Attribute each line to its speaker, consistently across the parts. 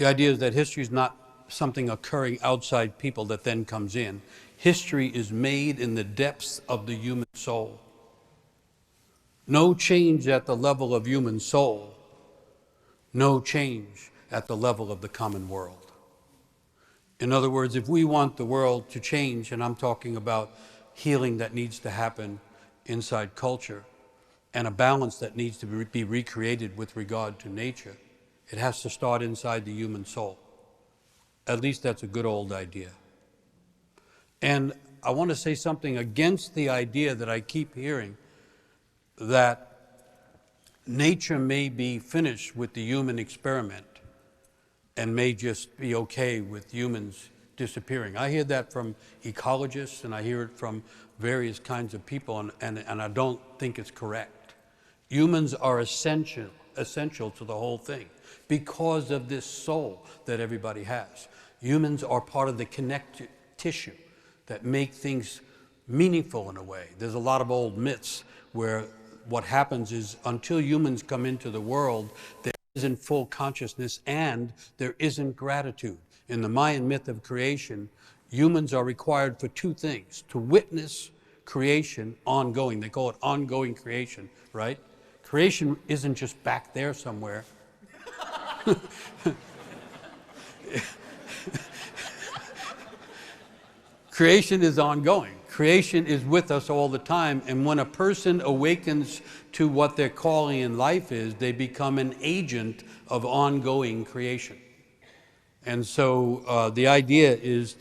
Speaker 1: The idea is that history is not something occurring outside people that then comes in. History is made in the depths of the human soul. No change at the level of human soul, no change at the level of the common world. In other words, if we want the world to change, and I'm talking about healing that needs to happen inside culture, and a balance that needs to be recreated with regard to nature, it has to start inside the human soul. At least that's a good old idea. And I want to say something against the idea that I keep hearing that nature may be finished with the human experiment and may just be okay with humans disappearing. I hear that from ecologists, and I hear it from various kinds of people, and I don't think it's correct. Humans are essential to the whole thing because of this soul that everybody has. Humans are part of the connective tissue that make things meaningful in a way. There's a lot of old myths where what happens is until humans come into the world, there isn't full consciousness and there isn't gratitude. In the Mayan myth of creation, humans are required for two things: to witness creation ongoing. They call it ongoing creation, right? Creation isn't just back there somewhere. Creation is ongoing. Creation is with us all the time, and when a person awakens to what their calling in life is, they become an agent of ongoing creation. And so the idea is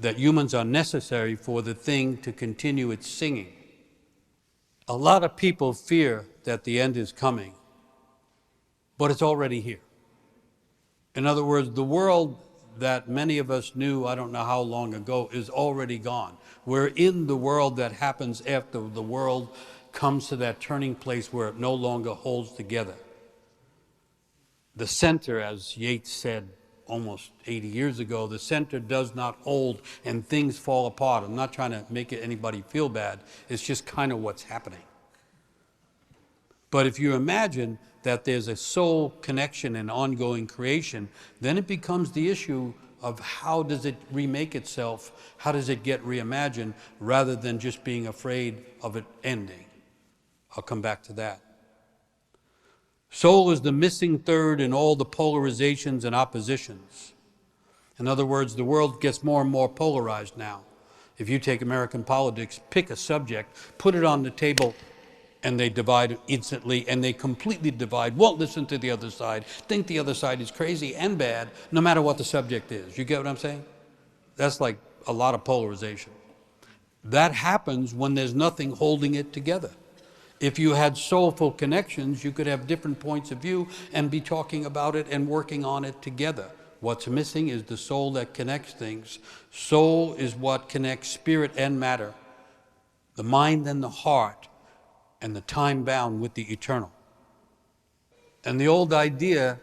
Speaker 1: that humans are necessary for the thing to continue its singing. A lot of people fear that the end is coming, but it's already here. In other words, the world that many of us knew, I don't know how long ago, is already gone. We're in the world that happens after the world comes to that turning place where it no longer holds together. The center, as Yeats said almost 80 years ago, the center does not hold and things fall apart. I'm not trying to make anybody feel bad. It's just kind of what's happening. But if you imagine that there's a soul connection and ongoing creation, then it becomes the issue of how does it remake itself, how does it get reimagined, rather than just being afraid of it ending. I'll come back to that. Soul is the missing third in all the polarizations and oppositions. In other words, the world gets more and more polarized now. If you take American politics, pick a subject, put it on the table, and they divide instantly, and they completely divide, won't listen to the other side, think the other side is crazy and bad, no matter what the subject is. You get what I'm saying? That's like a lot of polarization. That happens when there's nothing holding it together. If you had soulful connections, you could have different points of view and be talking about it and working on it together. What's missing is the soul that connects things. Soul is what connects spirit and matter, the mind and the heart, and the time bound with the eternal. And the old idea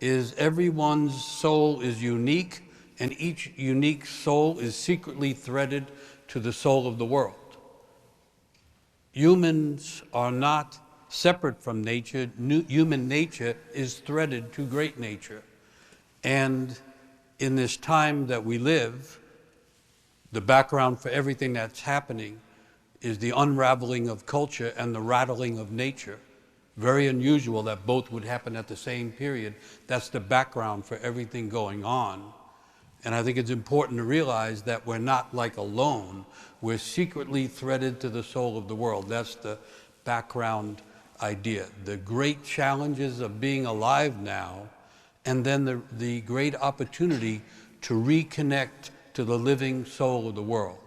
Speaker 1: is everyone's soul is unique, and each unique soul is secretly threaded to the soul of the world. Humans are not separate from nature. Human nature is threaded to great nature. And in this time that we live, the background for everything that's happening is the unraveling of culture and the rattling of nature. Very unusual that both would happen at the same period. That's the background for everything going on. And I think it's important to realize that we're not like alone. We're secretly threaded to the soul of the world. That's the background idea. The great challenges of being alive now, and then the great opportunity to reconnect to the living soul of the world.